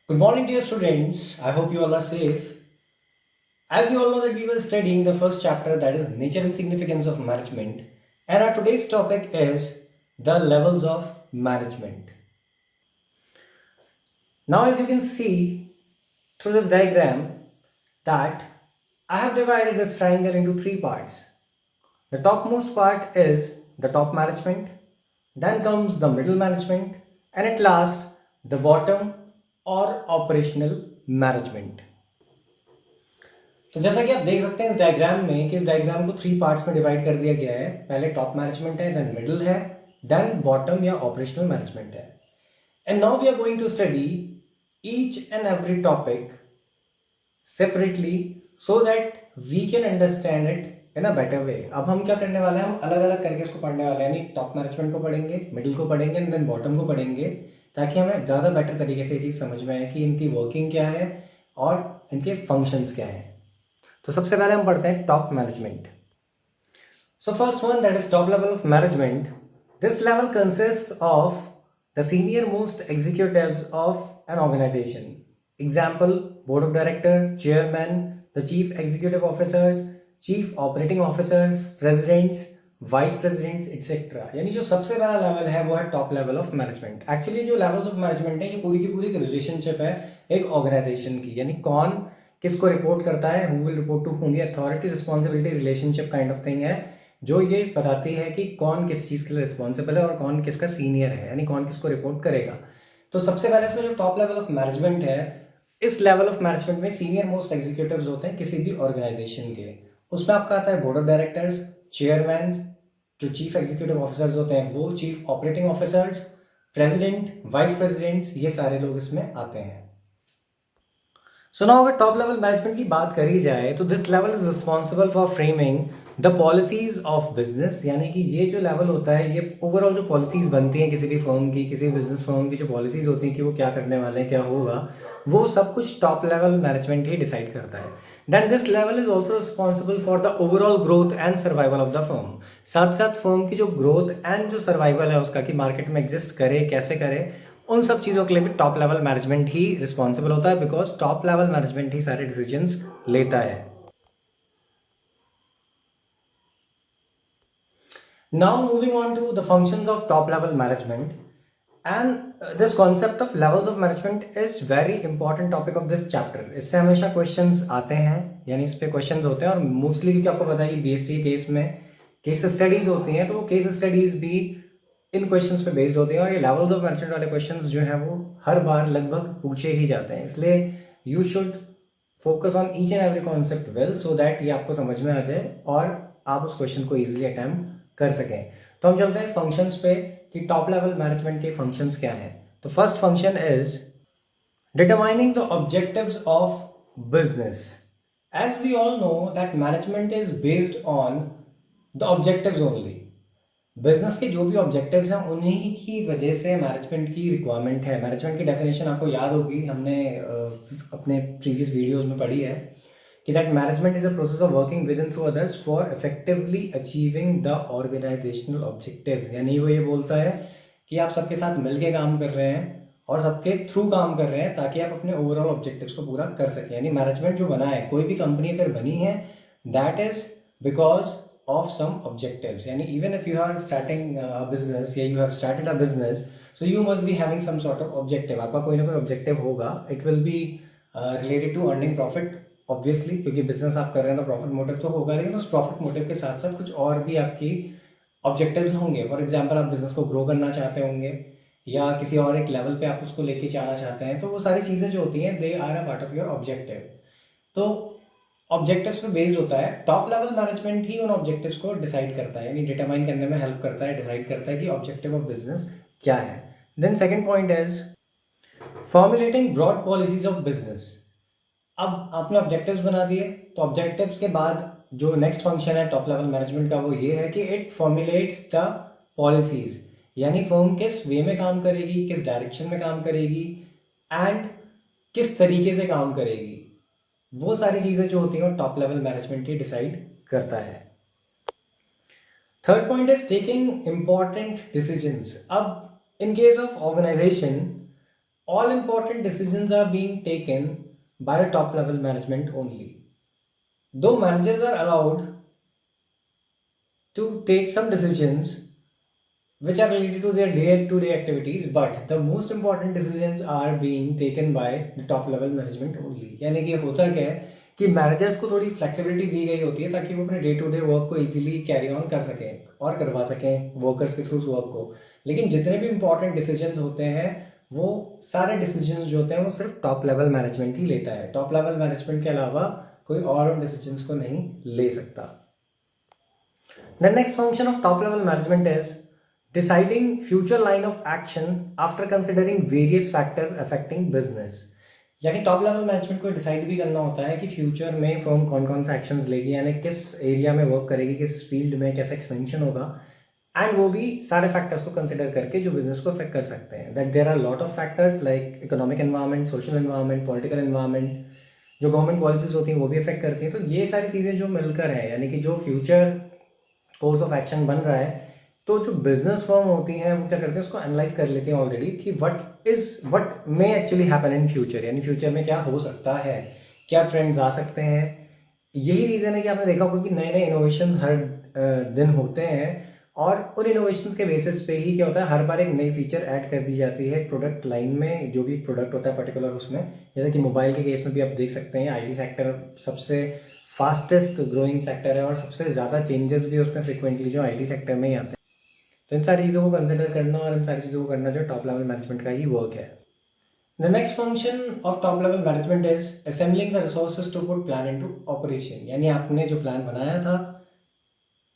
Good morning, dear students. I hope you all are safe. As you all know that we were studying the first chapter, that is nature and significance of management, and our today's topic is the levels of management. Now, as you can see through this diagram, that I have divided this triangle into three parts. The topmost part is the top management, then comes the middle management, and at last the bottom or operational management. तो जैसा कि आप देख सकते हैं इस diagram में कि इस डायग्राम को थ्री पार्ट्स में डिवाइड कर दिया गया है। पहले टॉप मैनेजमेंट है, देन मिडिल है, देन बॉटम या ऑपरेशनल मैनेजमेंट है। And now we are going to study each and every topic separately so that we can understand it in a better way. अब हम क्या करने वाले हैं, हम अलग अलग करके इसको पढ़ने वाले हैं, यानी टॉप मैनेजमेंट को पढ़ेंगे, मिडिल को पढ़ेंगे एंड देन बॉटम को पढ़ेंगे, ताकि हमें ज़्यादा बेटर तरीके से ये चीज़ समझ में आए कि इनकी वर्किंग क्या है और इनके फंक्शंस क्या हैं। तो सबसे पहले हम पढ़ते हैं top management. So first one that is top level of management. This level consist of the senior most executives of an organisation. Example board of director, chairman, the chief executive officers, chief operating officers, presidents, vice presidents etcetera. यानी जो सबसे बड़ा level है वो है top level of management. Actually जो levels of management है ये पूरी की पूरी एक रिलेशनशिप है एक ऑर्गेनाइजेशन की, यानी कौन किसको रिपोर्ट करता है, who will report to whom, ये authority responsibility relationship kind of thing है जो ये बताती है कि कौन किस चीज़ के लिए रिस्पॉन्सिबल है और कौन किसका सीनियर है, यानी कौन किसको रिपोर्ट करेगा। तो सबसे पहले इसमें जो टॉप लेवल ऑफ मैनेजमेंट है, इस लेवल ऑफ मैनेजमेंट में सीनियर मोस्ट एग्जीक्यूटिव्स होते हैं किसी भी ऑर्गेनाइजेशन के। उसमें आपका आता है बोर्ड ऑफ डायरेक्टर्स, चेयरमैन, जो चीफ एग्जीक्यूटिव ऑफिसर्स होते हैं वो, chief operating officers, president, vice presidents, ये सारे लोग इसमें आते हैं। सो नाउ अगर टॉप लेवल मैनेजमेंट की बात करी जाए तो this level is responsible for framing the policies of business. यानी कि ये जो लेवल होता है ये ओवरऑल जो पॉलिसीज बनती हैं किसी भी फर्म की, किसी भी बिजनेस फर्म की जो पॉलिसीज होती हैं कि वो क्या करने वाले हैं, क्या होगा, वो सब कुछ टॉप लेवल मैनेजमेंट ही डिसाइड करता है। Then this level is also responsible for the overall growth and survival of the firm. साथ साथ फर्म की जो ग्रोथ एंड जो सर्वाइवल है उसका, कि मार्केट में एग्जिस्ट करे, कैसे करे, उन सब चीज़ों के लिए भी टॉप लेवल मैनेजमेंट ही रिस्पॉन्सिबल होता है, बिकॉज टॉप लेवल मैनेजमेंट ही सारे डिसीजंस लेता है। Now moving on to the functions of top level management, and this concept of levels of management is very important topic of this chapter। इससे हमेशा questions आते हैं, यानी इस पे questions होते हैं, और मोस्टली क्योंकि आपको पता है कि BST केस में केस स्टडीज होती हैं, तो वो केस स्टडीज भी इन क्वेश्चंस पे बेस्ड होते हैं, और ये लेवल्स ऑफ मैनेजमेंट वाले क्वेश्चंस जो हैं वो हर बार लगभग पूछे ही जाते हैं। इसलिए you should focus on each and every concept well, so that ये आपको समझ में आ जाए और आप उस क्वेश्चन को ईजिली अटैम्प्ट कर सकें। तो हम चलते हैं फंक्शंस पे कि टॉप लेवल मैनेजमेंट के फंक्शंस क्या हैं। तो first function is determining the objectives of business. As we all know that management is based on the objectives only. Business के जो भी ऑब्जेक्टिव्स हैं उन्हीं की वजह से मैनेजमेंट की रिक्वायरमेंट है। मैनेजमेंट की डेफिनेशन आपको याद होगी, हमने अपने प्रीवियस वीडियोस में पढ़ी है कि that management is a process of working within through others for effectively achieving the organisational objectives. यानी वो ये बोलता है कि आप सबके साथ मिल के काम कर रहे हैं और सबके थ्रू काम कर रहे हैं ताकि आप अपने ओवरऑल ऑब्जेक्टिव्स को पूरा कर सकें। यानी मैनेजमेंट जो बना है, कोई भी कंपनी अगर बनी है, that is because of some objectives। yani even if you are starting a business या you have started a business, so you must be having some sort of objective। आपका कोई ना कोई objective होगा। it will be related to earning profit obviously, क्योंकि business आप कर रहे हैं तो profit motive तो होगा, लेकिन उस profit motive के साथ साथ कुछ और भी आपकी objectives होंगे। for example आप business को grow करना चाहते होंगे या किसी और एक level पे आप उसको लेके जाना चाहते हैं, तो वो सारी चीज़ें जो होती हैं they are a part of your objective। तो ऑब्जेक्टिव्स पे बेस्ड होता है। टॉप लेवल मैनेजमेंट ही उन ऑब्जेक्टिव्स को डिसाइड करता है, यानी डिटरमाइन करने में हेल्प करता है, डिसाइड करता है कि ऑब्जेक्टिव ऑफ बिजनेस क्या है। Then second point is formulating broad policies of business. अब आपने ऑब्जेक्टिव्स बना दिए, तो ऑब्जेक्टिव्स के बाद जो नेक्स्ट फंक्शन है टॉप लेवल मैनेजमेंट का वो ये है कि इट फॉर्मुलेट्स द पॉलिसीज। यानी फर्म किस वे में काम करेगी, किस डायरेक्शन में काम करेगी एंड किस तरीके से काम करेगी, वो सारी चीज़ें जो होती हैं टॉप लेवल मैनेजमेंट ही डिसाइड करता है। Third point is taking important decisions. अब in case of organisation, all important decisions are being taken by the top level management only. Though managers are allowed to take some decisions which are related to their day-to-day activities, but the most important decisions are being taken by the top level management only. यानी कि होता क्या है कि managers को थोड़ी flexibility दी गई होती है ताकि वो अपने डे टू डे वर्क को इजीली कैरी ऑन कर सकें और करवा सकें वर्कर्स के थ्रू उस वर्क को। लेकिन जितने भी इंपॉर्टेंट डिसीजंस होते हैं वो सारे डिसीजंस जो होते हैं वो सिर्फ टॉप लेवल मैनेजमेंट ही लेता है। टॉप लेवल मैनेजमेंट के अलावा कोई और उन डिसीजंस को नहीं ले सकता। The next function of top level management is deciding future line of action after considering various factors affecting business। यानी टॉप लेवल मैनेजमेंट को डिसाइड भी करना होता है कि फ्यूचर में फर्म कौन कौन से एक्शंस लेगी, यानी किस एरिया में वर्क करेगी, किस फील्ड में कैसा एक्सपेंशन होगा, एंड वो भी सारे फैक्टर्स को कंसिडर करके जो बिजनेस को अफेक्ट कर सकते हैं। That there are lot of factors like economic environment, social environment, political environment, जो गवर्नमेंट पॉलिसीज होती हैं वो भी अफेक्ट करती हैं। तो ये सारी चीज़ें जो मिलकर हैं, यानी कि जो फ्यूचर कोर्स ऑफ एक्शन बन रहा है, तो जो बिजनेस फर्म होती हैं वो क्या करते हैं उसको एनालाइज कर लेती हैं ऑलरेडी कि what may actually happen in future, यानी फ्यूचर में क्या हो सकता है, क्या ट्रेंड्स आ सकते हैं। यही रीज़न है कि आपने देखा होगा कि नए नए इनोवेशंस हर दिन होते हैं और उन इनोवेशंस के बेसिस पे ही क्या होता है हर बार एक नई फीचर ऐड कर दी जाती है प्रोडक्ट लाइन में। जो भी एक प्रोडक्ट होता है पर्टिकुलर उसमें, जैसे कि मोबाइल के केस में भी आप देख सकते हैं आईटी सेक्टर सबसे फास्टेस्ट ग्रोइंग सेक्टर है और सबसे ज़्यादा चेंजेस भी उसमें फ्रिक्वेंटली जो आईटी सेक्टर में ही आते हैं। तो इन सारी चीज़ों को कंसिडर करना और इन सारी चीज़ों को करना जो टॉप लेवल मैनेजमेंट का ही वर्क है। The next function of top level management is assembling the resources to put plan into operation. यानी आपने जो प्लान बनाया था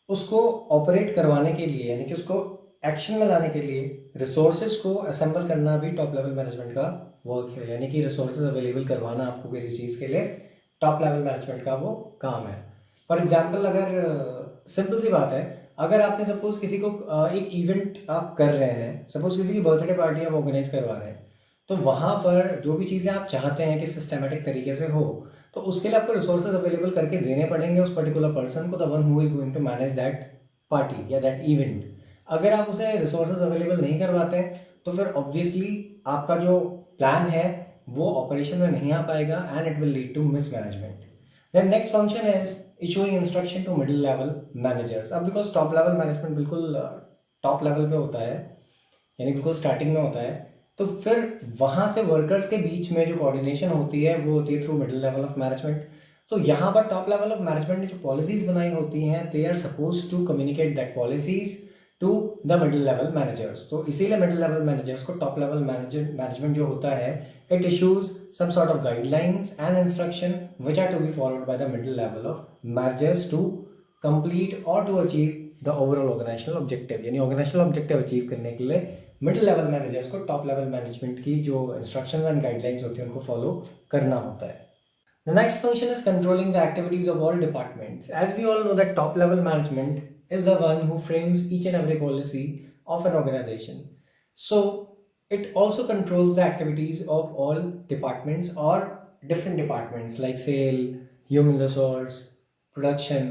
उसको ऑपरेट करवाने के लिए, यानी कि उसको एक्शन में लाने के लिए रिसोर्सेज को असेंबल करना भी टॉप लेवल मैनेजमेंट का वर्क है। यानी कि रिसोर्सेज अवेलेबल करवाना आपको किसी चीज़ के लिए टॉप लेवल मैनेजमेंट का वो काम है। फॉर एग्जाम्पल, अगर सिंपल सी बात है, अगर आपने सपोज किसी को एक इवेंट आप कर रहे हैं, सपोज किसी की बर्थडे पार्टी आप ऑर्गेनाइज करवा रहे हैं, तो वहाँ पर जो भी चीज़ें आप चाहते हैं कि सिस्टमेटिक तरीके से हो, तो उसके लिए आपको रिसोर्सेज अवेलेबल करके देने पड़ेंगे उस पर्टिकुलर पर्सन को, the one who is going to manage that party या दैट इवेंट। अगर आप उसे रिसोर्सेज अवेलेबल नहीं करवाते हैं तो फिर ऑब्वियसली आपका जो प्लान है वो ऑपरेशन में नहीं आ पाएगा and it will lead to mismanagement. Then next function is issuing instruction to middle level managers. अब बिकॉज टॉप लेवल मैनेजमेंट बिल्कुल टॉप लेवल पे होता है, यानी बिल्कुल स्टार्टिंग में होता है, तो फिर वहाँ से वर्कर्स के बीच में जो कोऑर्डिनेशन होती है वो होती है through middle level of management. तो यहाँ पर टॉप लेवल ऑफ मैनेजमेंट ने जो पॉलिसीज बनाई होती हैं they are suppose to communicate that policies to the middle level managers. तो इसीलिए मिडिल लेवल मैनेजर्स को टॉप लेवल मैनेजमेंट जो होता है it issues some sort of guidelines and instruction which are to be followed by the middle level of managers to complete or to achieve the overall organizational objective। यानी organizational objective achieve करने के लिए middle level managers को top level management की जो instructions and guidelines होती हैं उनको फॉलो करना होता है। The next function is controlling the activities of all departments. As we all know that top level management is the one who frames each and every policy of an organization. So it also controls the activities of all departments or different departments like sale, human resource, production।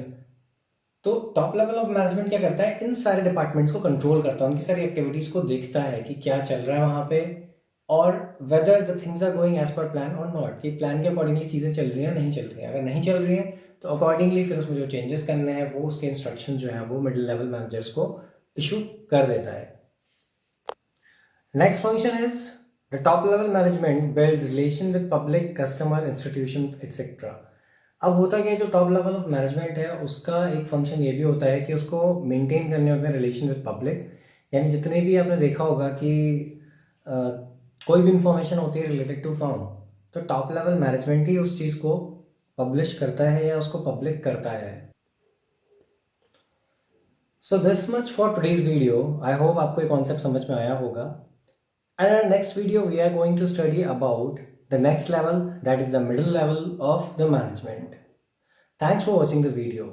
तो top level of management क्या करता है, इन सारे departments को control करता है, उनकी सारी एक्टिविटीज को देखता है कि क्या चल रहा है वहाँ पे और whether the things are going as per plan और नॉट, कि प्लान के अकॉर्डिंगली चीज़ें चल रही हैं नहीं चल रही हैं। अगर नहीं चल रही हैं तो अकॉर्डिंगली फिर उसमें जो चेंजेस करने हैं वो उसके इंस्ट्रक्शन जो हैं वो मिडिल लेवल मैनेजर्स को इशू कर देता है। Next function is the top level management builds relation with public, customer, institutions, etc. अब होता क्या है, जो टॉप लेवल ऑफ मैनेजमेंट है उसका एक फंक्शन ये भी होता है कि उसको मेंटेन करने होते हैं रिलेशन विद पब्लिक। यानी जितने भी आपने देखा होगा कि कोई भी इंफॉर्मेशन होती है रिलेटेड टू फर्म, तो टॉप लेवल मैनेजमेंट ही उस चीज़ को पब्लिश करता है या उसको पब्लिक करता है। So this much for today's video. I hope आपको ये कॉन्सेप्ट समझ में आया होगा। And in our next video, we are going to study about the next level, that is the middle level of the management. Thanks for watching the video.